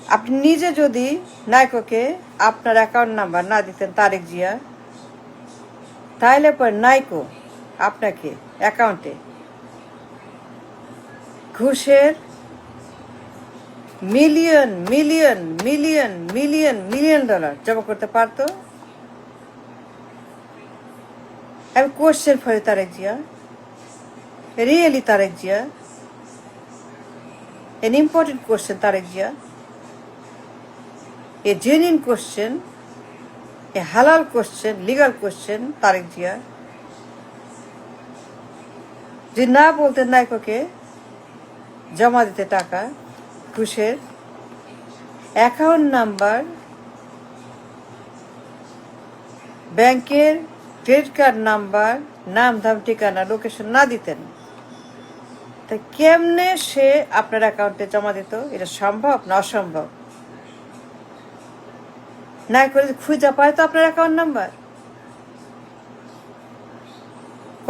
আপনি নিজে যদি নাইকোকে আপনার অ্যাকাউন্ট নাম্বার না দিতেন তারেক জিয়া, তাহলে পর নাইকো আপনাকে অ্যাকাউন্টে ঘুষের million million million million million dollar জমা করতে পারতো। আমি question for Tarique Zia, really Tarique Zia, an important question Tarique Zia, a genuine question, a halal question, legal question Tarique Zia. যদি না বলতেন নাইকোকে জমা দিতে টাকা ঘুষের, অ্যাকাউন্ট নাম্বার, ব্যাংকের ক্রেডিট কার্ড নাম্বার, নাম ধাম ঠিকানা লোকেশন না দিতেন, তা কেমনে সে আপনার অ্যাকাউন্টে জমা দিত? এটা সম্ভব না অসম্ভব? না করে খুঁজে পায় তো আপনার অ্যাকাউন্ট নাম্বার?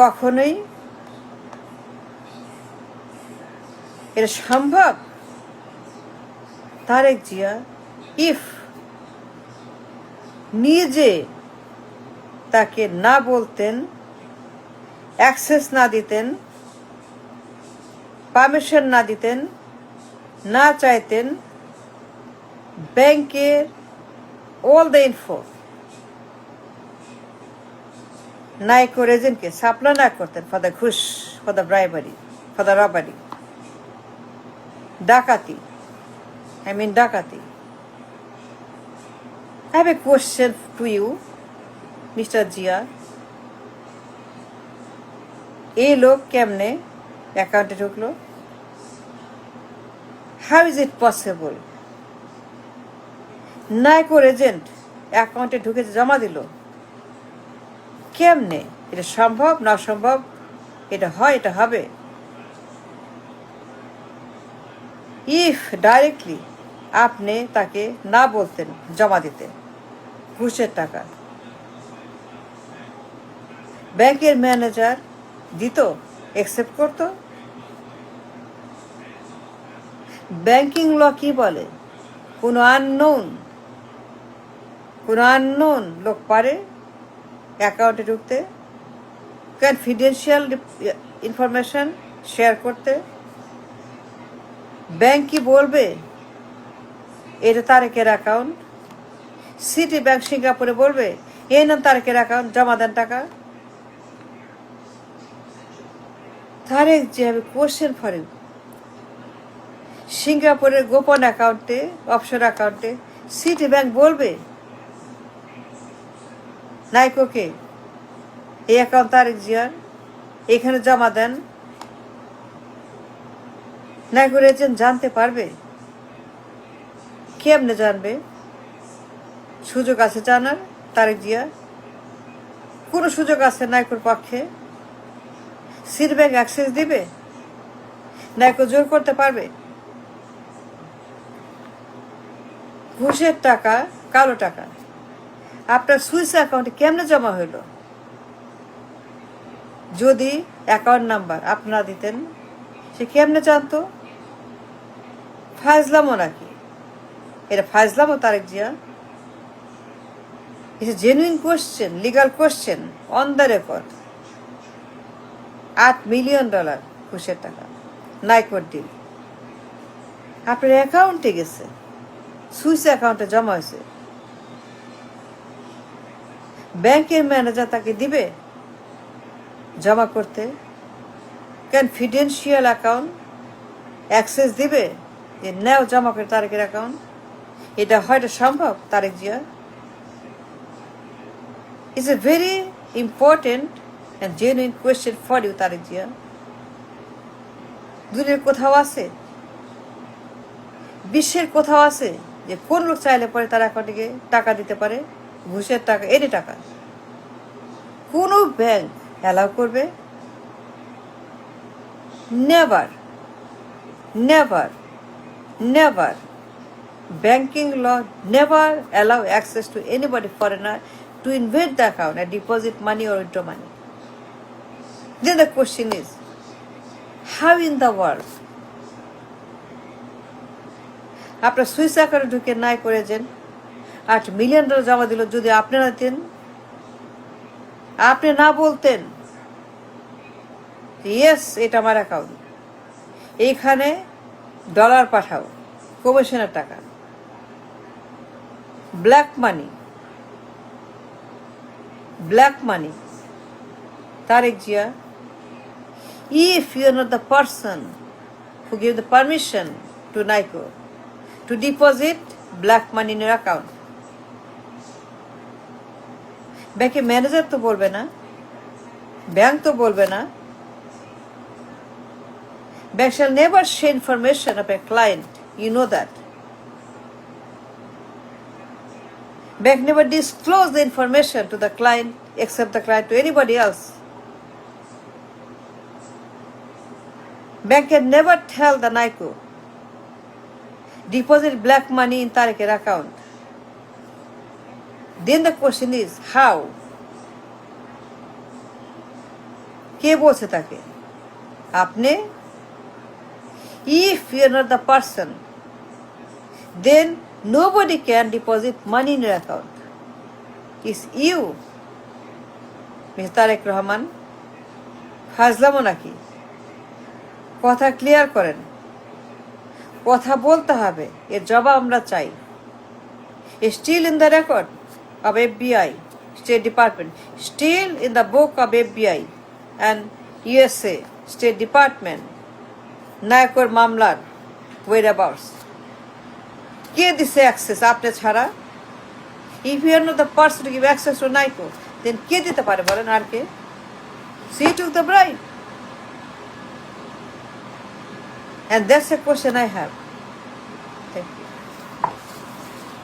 কখনোই এটা সম্ভব? তারেক জিয়া ইফ নিজে তাকে না বলতেন, অ্যাক্সেস না দিতেন, পারমিশন না দিতেন, না চাইতেন ব্যাংকের all the info নাইকোর এজেন্টকে সাপ্লাই না করতেন ফর দ্য ঘুষ, for the bribery, for the robbery, ডাকাতি, ডাকাতি। I have a question to you, Mr. Zia. এই লোক কেমনে অ্যাকাউন্টে ঢুকলো? How is it possible? নাইকোর এজেন্ট অ্যাকাউন্টে ঢুকে জমা দিল কেমনে? এটা সম্ভব না অসম্ভব? এটা হয়, এটা হবে। ইফ ডাইরেক্টলি আপনি তাকে না বলতেন জমা দিতে ঘুষের টাকা, ব্যাংকের ম্যানেজার দিত, অ্যাকসেপ্ট করতো? ব্যাংকিং ল কি বলে? কোনো আননোন লোক পারে অ্যাকাউন্টে ঢুকতে, কনফিডেন্সিয়াল ইনফরমেশন শেয়ার করতে? ব্যাংক কি বলবে এটা তারেকের অ্যাকাউন্ট? সিটি ব্যাংক সিঙ্গাপুরে বলবে এই নাম তারেকের অ্যাকাউন্ট, জমা দেন টাকা? তারেক যে আমি কোশ্চেন ফর ইউ, সিঙ্গাপুরের গোপন অ্যাকাউন্টে, অফশোর অ্যাকাউন্টে সিটি ব্যাংক বলবে নাইকোকে এই অ্যাকাউন্ট তারেক জিয়ার, এখানে জমা দেন? নাইকোর এজেন্ট জানতে পারবে? কেমনে জানবে? সুযোগ আছে জানার তারেক জিয়া? কোনো সুযোগ আছে নাইকোর পক্ষে? সিটি ব্যাংক অ্যাক্সেস দিবে? নাইকো জোর করতে পারবে? ঘুষের টাকা, কালো টাকা আপনার সুইস অ্যাকাউন্টে কেমনে জমা হইল? যদি অ্যাকাউন্ট নাম্বার আপনারা দিতেন, সে কেমনে জানতো? ফাজলামো নাকি এটা? ফাজলামো Tarique Zia? It's a genuine question, legal question, on the record. $8 million ঘুষের টাকা নাইকোর ডিল আপনার অ্যাকাউন্টে গেছে, সুইস অ্যাকাউন্টে জমা হয়েছে। ব্যাংকের ম্যানেজার তাকে দিবে জমা করতে? কনফিডেন্সিয়াল অ্যাকাউন্ট অ্যাক্সেস দিবে যে নেও জমা করে তারেকের অ্যাকাউন্ট? এটা হয়তো সম্ভব Tarique Zia? It's a very important and genuine question for you Tarique Zia. দুনিয়ার কোথাও আছে, বিশ্বের কোথাও আছে যে কোন লোক চাইলে পরে তার অ্যাকাউন্টে টাকা দিতে পারে ঘুষের টাকা, এনে টাকা? কোনো ব্যাংক অ্যালাউ করবে? Never, never, never. Banking law never allow access to anybody foreigner to invade the account and deposit money or withdraw money. Then the question is, how in the world আপনার Swiss অ্যাকাউন্টে ঢুকে নাই করেছেন, $8 million জমা দিল। যদি আপনারা দিতেন, আপনি না বলতেন ইয়েস এটা আমার অ্যাকাউন্ট, এইখানে ডলার পাঠাও, কমিশনের টাকা, black money. Tariq Jia, if you are not the person who gave the permission to NICO to deposit black money in your account, ব্যাংকের ম্যানেজার তো বলবে না, ব্যাংক তো বলবে না। Bank shall never share information of a client, you know that. Bank never disclose the information to the client except the client to anybody else. Bank can never tell the NICO deposit black money in Tariq's account. Then the question is how? কে বলছে তাকে? আপনি? If you are not the person, then nobody can deposit money in your account. It's you, Mr. Tariq Rahman. ফাজলামো নাকি? কথা clear করেন, কথা বলতে হবে, এর জবাব আমরা চাই। Still in the record of FBI, State Department, still in the book of FBI and USA, State Department, নায়কর মামলার whereabouts, কে দিছে অ্যাক্সেস আপনি ছাড়া? If you are not the person to give access to NICO, then কে দিতে পারে বলেন? আর কে? She took the bribe. And that's a question I have.